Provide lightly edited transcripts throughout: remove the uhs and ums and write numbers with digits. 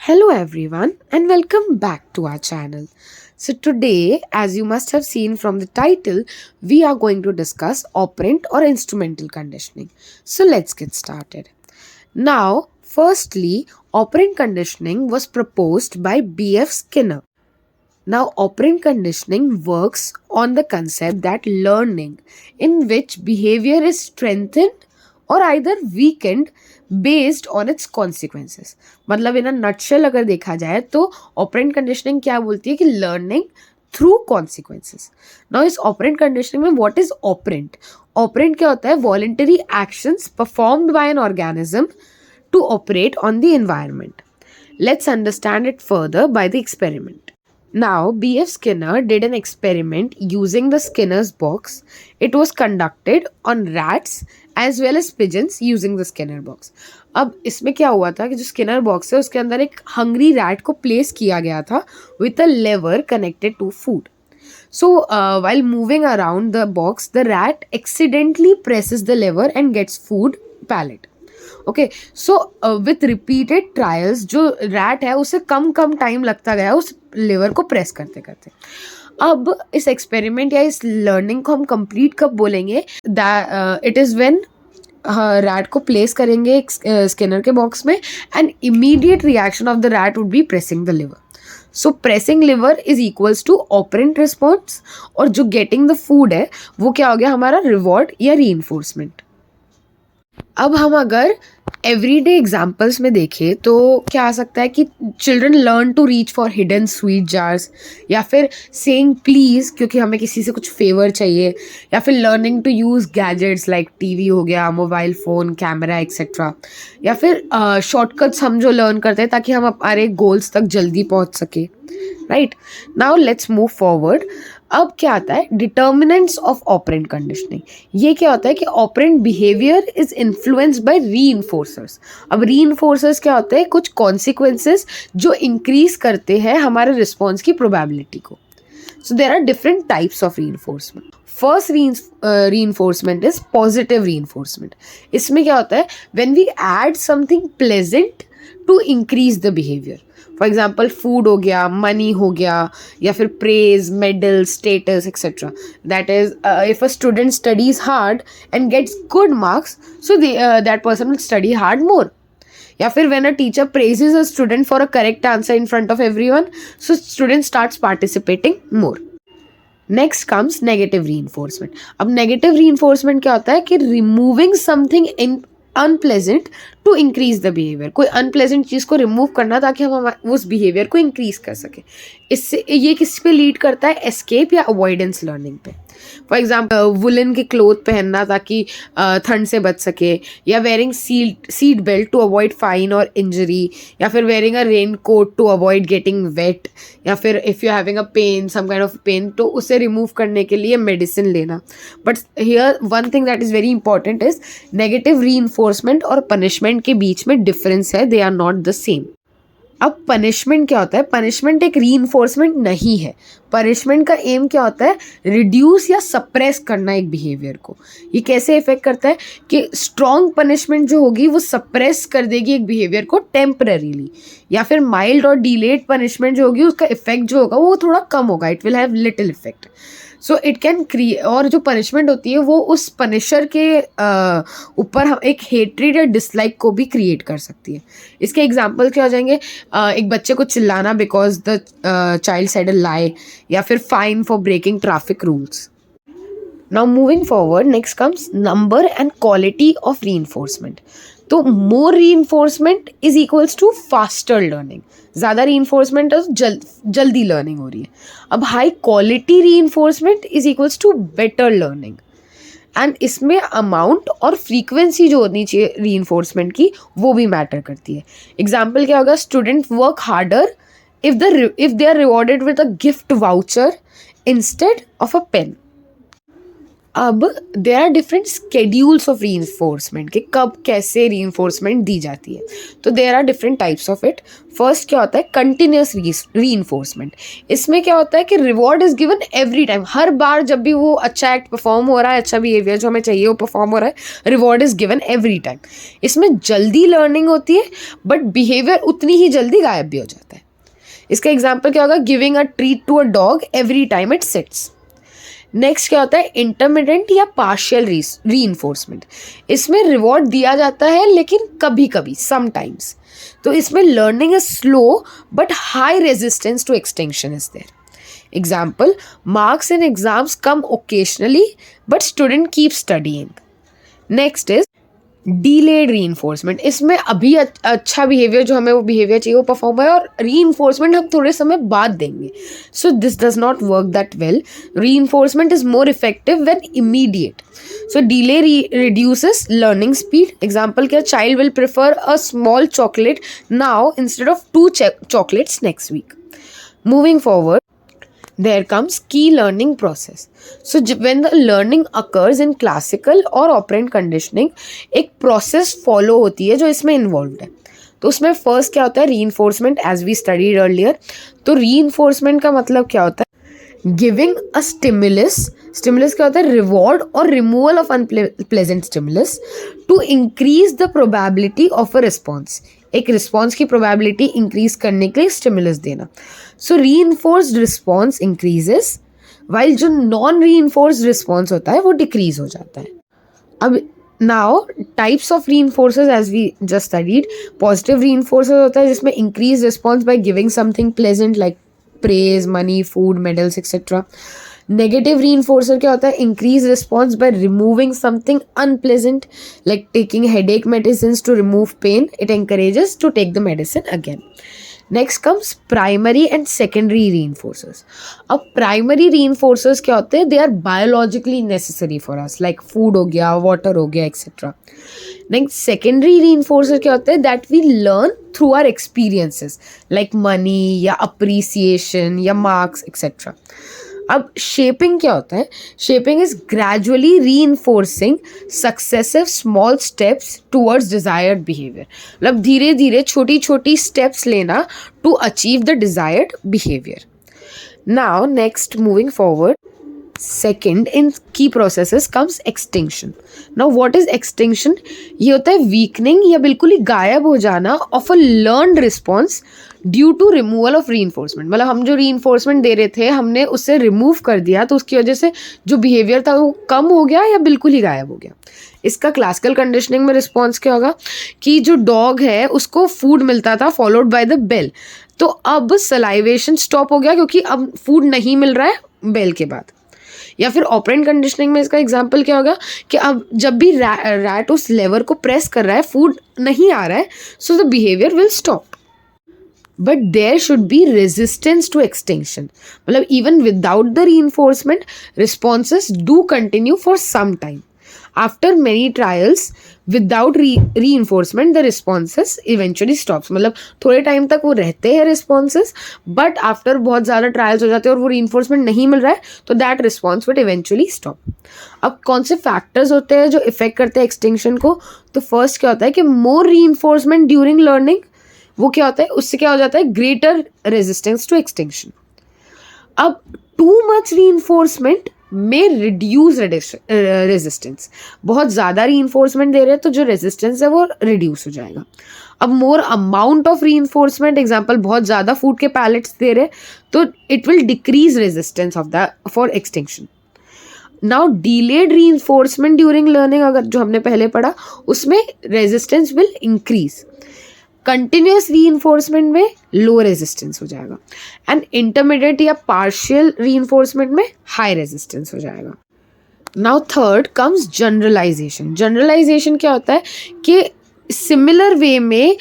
Hello everyone and welcome back to our channel. So today, as you must have seen from the title, we are going to discuss operant or instrumental conditioning. So let's get started. Now, firstly, operant conditioning was proposed by B.F. Skinner. Now, operant conditioning works on the concept that learning in which behavior is strengthened और either weakened based on its consequences. मतलब in nutshell अगर देखा जाए तो operant conditioning क्या बोलती है कि लर्निंग थ्रू कॉन्सिक्वेंसेस. नाउ इस ऑपरेंट कंडीशनिंग में व्हाट इज ऑपरेंट? ऑपरेंट क्या होता है? Voluntary actions performed by an organism to operate on the environment. Let's understand it further by the experiment. Now, B.F. Skinner did an experiment using the Skinner's box. It was conducted on rats as well as pigeons using the Skinner box. अब इसमें क्या हुआ था कि जो Skinner box है उसके अंदर एक हंग्री रैट को प्लेस किया गया था with a lever connected to food. So, while moving around the box, the rat accidentally presses the lever and gets food pallet. Okay so with repeated trials जो rat है उसे कम time लगता गया उस लिवर को प्रेस करते करते. अब इस एक्सपेरिमेंट या इस लर्निंग को हम कंप्लीट कब बोलेंगे? इट इज़ व्हेन रैट को प्लेस करेंगे एक स्किनर के बॉक्स में and immediate reaction of the rat would be pressing the lever. So pressing lever is equals to operant response और जो गेटिंग द फूड है वो क्या हो गया? हमारा रिवॉर्ड या रीइंफोर्समेंट. अब हम अगर एवरीडे एग्जाम्पल्स में देखें तो क्या आ सकता है कि children learn to reach for hidden sweet jars, या फिर सेइंग प्लीज़ क्योंकि हमें किसी से कुछ फेवर चाहिए, या फिर learning to use gadgets like TV हो गया, मोबाइल फ़ोन, कैमरा एक्सेट्रा, या फिर शॉर्टकट्स हम जो लर्न करते हैं ताकि हम हमारे गोल्स तक जल्दी पहुंच सके. Right now let's move forward. अब क्या आता है? Determinants of operant conditioning. ये क्या होता है कि operant behaviour is influenced by reinforcers. अब रीइंफोर्सर्स क्या होते हैं? कुछ कॉन्सिक्वेंसेस जो इंक्रीज करते हैं हमारे रिस्पॉन्स की प्रोबेबिलिटी को. So there are different types of reinforcement. First reinforcement is positive reinforcement. इसमें क्या होता है? When we add something pleasant to increase the behaviour. For example food हो गया, मनी हो गया, या फिर praise, medal, status etcetera. That is if a student studies hard and gets good marks so that person will study hard more. या फिर when a teacher praises a student for a correct answer in front of everyone so student starts participating more. Next comes negative reinforcement. अब negative reinforcement क्या होता है कि removing something in unpleasant to increase the behaviour. कोई unpleasant चीज़ को remove करना ताकि हम उस बिहेवियर को इंक्रीज कर सकें. इससे ये किस पे लीड करता है? एस्केप या अवॉइडेंस लर्निंग पे. फॉर एग्जाम्पल वुलन के क्लोथ पहनना ताकि ठंड से बच सके, या wearing seat belt to avoid fine और इंजरी, या फिर wearing a rain coat to avoid getting wet, या फिर if you having a pain, some kind of pain, तो उसे रिमूव करने के लिए मेडिसिन लेना. But here one thing that is very important is negative reinforcement और पनिशमेंट के बीच में डिफरेंस है. They are not the same. अब पनिशमेंट क्या होता है? पनिशमेंट एक रीइंफोर्समेंट नहीं है. पनिशमेंट का एम क्या होता है? रिड्यूस या सप्रेस करना एक बिहेवियर को. ये कैसे इफेक्ट करता है कि स्ट्रॉन्ग पनिशमेंट जो होगी वो सप्रेस कर देगी एक बिहेवियर को टेम्पररीली, या फिर माइल्ड और डिलेड पनिशमेंट जो होगी उसका इफेक्ट जो होगा वो थोड़ा कम होगा. It will have little effect. So it can create, और जो पनिशमेंट होती है वो उस पनिशर के ऊपर हम एक हेट्रेड या डिसलाइक को भी क्रिएट कर सकती है. इसके एग्जाम्पल क्या हो जाएंगे? एक बच्चे को चिल्लाना because the child said a lie, या फिर fine for breaking traffic rules. Now moving forward, next comes number and quality of reinforcement. तो more reinforcement is equals to faster learning. ज़्यादा रीइंफोर्समेंट जल्दी लर्निंग हो रही है. अब high quality reinforcement is equals to better learning. And इसमें amount और frequency जो होनी चाहिए रीइंफोर्समेंट की वो भी मैटर करती है. एग्जाम्पल क्या होगा? Student work harder if they are rewarded with a gift voucher instead of a pen. अब there are different schedules of reinforcement कि कब कैसे रीइंफोर्समेंट दी जाती है. तो there are different types of it. First क्या होता है, कंटिन्यूस रीइंफोर्समेंट. इसमें क्या होता है कि reward is given every time. हर बार जब भी वो अच्छा एक्ट परफॉर्म हो रहा है, अच्छा बिहेवियर जो हमें चाहिए वो परफॉर्म हो रहा है, reward is given every time. इसमें जल्दी लर्निंग होती है बट बिहेवियर उतनी ही जल्दी गायब भी हो जाता है. इसका एग्जाम्पल क्या होगा, giving a treat to a dog every time it sits. Next क्या होता है, इंटरमिटेंट या पार्शियल रीइंफोर्समेंट. इसमें रिवॉर्ड दिया जाता है लेकिन कभी कभी, समटाइम्स. तो इसमें learning is slow but high resistance to extension is there. Example, marks in exams come occasionally but student keep studying. Next is delayed reinforcement. इसमें अभी अच्छा बिहेवियर जो हमें वो बिहेवियर चाहिए वो परफॉर्म है और रीइंफोर्समेंट हम थोड़े समय बाद देंगे. So this does not work that well. Reinforcement is more effective when immediate. So delay reduces learning speed. Example क्या, child will prefer a small chocolate now instead of 2 chocolates next week. Moving forward, there comes key learning process. So when the learning occurs in classical or operant conditioning, एक process follow होती है जो इसमें involved है. तो उसमें first क्या होता है, reinforcement as we studied earlier. तो reinforcement का मतलब क्या होता है, गिविंग अ स्टिमुलस क्या होता है, रिवॉर्ड और removal of unpleasant stimulus to increase the probability of a response. एक रिस्पॉन्स की प्रोबेबिलिटी इंक्रीज करने के लिए स्टिमुलस देना. So reinforced response increases while जो नॉन रीइंफोर्स्ड रिस्पॉन्स होता है वो डिक्रीज हो जाता है. अब now types of reinforcers as we just studied. Positive reinforcers होता है जिसमें increase response by giving something pleasant like praise, money, food, medals, etc. Negative reinforcer क्या होता है, increase response by removing something unpleasant like taking headache medicines to remove pain. It encourages to take the medicine again. Next comes primary and secondary reinforcers. अब primary reinforcers क्या होते हैं, they are biologically necessary for us like food हो गया, water हो गया, etc. Next secondary reinforcer क्या होते हैं, that we learn through our experiences like money या appreciation या marks etc. अब शेपिंग क्या होता है, shaping is gradually reinforcing successive small steps towards desired behaviour. मतलब धीरे धीरे छोटी छोटी स्टेप्स लेना to achieve the desired behaviour. Now next moving forward, second in key processes comes extinction. Now what is extinction, ये होता है वीकनिंग या बिल्कुल ही गायब हो जाना of a learned response due to removal of reinforcement. मतलब हम जो रीइंफोर्समेंट दे रहे थे हमने उससे रिमूव कर दिया तो उसकी वजह से जो बिहेवियर था वो कम हो गया या बिल्कुल ही गायब हो गया. इसका क्लासिकल कंडीशनिंग में रिस्पॉन्स क्या होगा कि जो डॉग है उसको फूड मिलता था फॉलोड बाय द बेल. तो अब सलाइवेशन स्टॉप हो गया क्योंकि अब फूड नहीं मिल रहा है बेल के बाद. या फिर ऑपरेंट कंडीशनिंग में इसका एग्जांपल क्या होगा कि अब जब भी रैट उस लेवर को प्रेस कर रहा है फूड नहीं आ रहा है, so the behaviour will stop. But there should be resistance to extinction. मतलब even without the reinforcement responses do continue for some time. After many trials without reinforcement the responses eventually stops. मतलब थोड़े time तक वो रहते हैं responses but after बहुत ज़्यादा trials हो जाते हैं और वो रीइंफोर्समेंट नहीं मिल रहा है तो that response will eventually stop. अब कौन से फैक्टर्स होते हैं जो इफेक्ट करते हैं एक्सटिंक्शन को, तो फर्स्ट क्या होता है कि मोर रीइंफोर्समेंट ड्यूरिंग लर्निंग, वो क्या होता है उससे क्या हो जाता है ग्रेटर रेजिस्टेंस टू एक्सटिंक्शन. अब टू मच रीइंफोर्समेंट में रिड्यूस रेजिस्टेंस. बहुत ज़्यादा रीइंफोर्समेंट दे रहे हैं तो जो रेजिस्टेंस है वो रिड्यूस हो जाएगा. अब more amount of reinforcement, example बहुत ज़्यादा फूड के पैलेट्स दे रहे हैं तो it will decrease resistance of the for extinction. Now delayed reinforcement during learning, अगर जो हमने पहले पढ़ा उसमें resistance will increase. Continuous reinforcement में लो रेजिस्टेंस हो जाएगा एंड इंटरमीडिएट या पार्शियल रीइंफोर्समेंट में हाई रेजिस्टेंस हो जाएगा. Now third comes generalization. Generalization क्या होता है कि सिमिलर वे में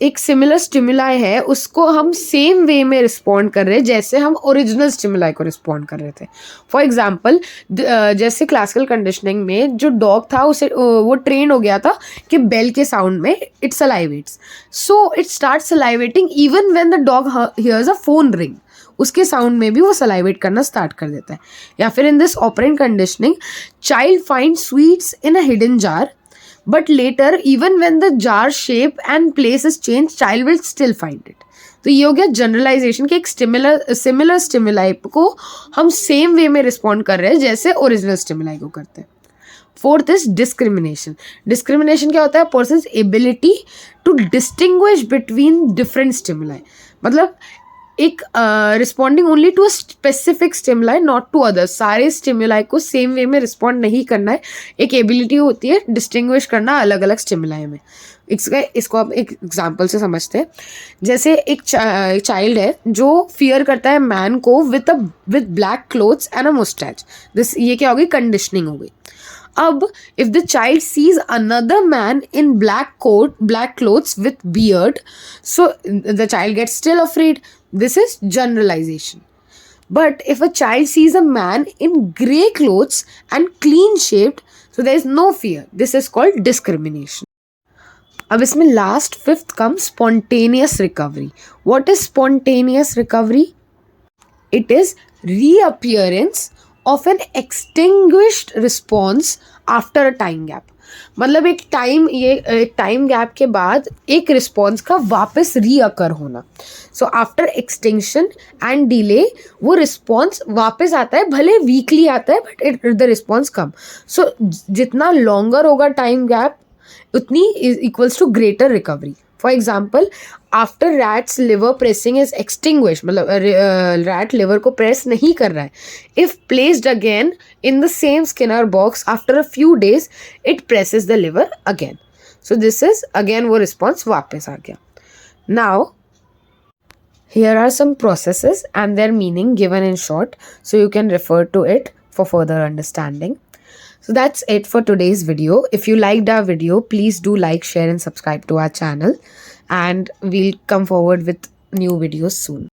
एक सिमिलर स्टिमुलाई है उसको हम सेम वे में रिस्पॉन्ड कर रहे हैं जैसे हम ओरिजिनल स्टिमुलाई को रिस्पॉन्ड कर रहे थे. फॉर एग्जांपल जैसे क्लासिकल कंडीशनिंग में जो डॉग था उसे वो ट्रेन हो गया था कि बेल के साउंड में it salivates, so it start salivating even when the dog hears a phone ring. उसके साउंड में भी वो सलाइवेट करना स्टार्ट कर देता है. या फिर in this operant conditioning, child find sweets in a hidden jar, but later even when the jar shape and place is change, child will still find it. तो ये हो गया जनरलाइजेशन के एक सिमिलर स्टिमुलाई को हम सेम वे में respond कर रहे हैं जैसे ओरिजिनल स्टिमुलाई को करते हैं. Fourth is discrimination. डिस्क्रिमिनेशन क्या होता है? Person ability to distinguish between different stimuli. मतलब एक responding only to a specific stimuli, not to others. सारे स्टिमुलाई को सेम वे में रिस्पॉन्ड नहीं करना है. एक एबिलिटी होती है डिस्टिंग्विश करना अलग अलग स्टिमुलाई में. इसको आप एक एग्जाम्पल से समझते हैं. जैसे एक चाइल्ड है जो फियर करता है मैन को with black clothes and a moustache. ये क्या हो गई? कंडीशनिंग हो गई. अब if the child sees another man in black clothes with beard, so the child gets still afraid. This is generalization. But if a child sees a man in grey clothes and clean shaved, so there is no fear. This is called discrimination. अब इसमें last fifth comes spontaneous recovery. What is spontaneous recovery? It is reappearance of an extinguished response after a time gap. मतलब एक time gap के बाद एक response का वापस recur होना. So after extinction and delay वो रिस्पॉन्स वापस आता है, भले वीकली आता है बट द रिस्पॉन्स कम. सो जितना लॉन्गर होगा टाइम गैप उतनी equals to greater recovery. For example, after rats lever pressing is extinguish, मतलब रैट लिवर को प्रेस नहीं कर रहा है. If placed again in the same Skinner box after a few days, it presses the lever again. So this is again वो response वापस आ गया. Now here are some processes and their meaning given in short, so you can refer to it for further understanding. So that's it for today's video. If you liked our video, please do like, share and subscribe to our channel, and we'll come forward with new videos soon.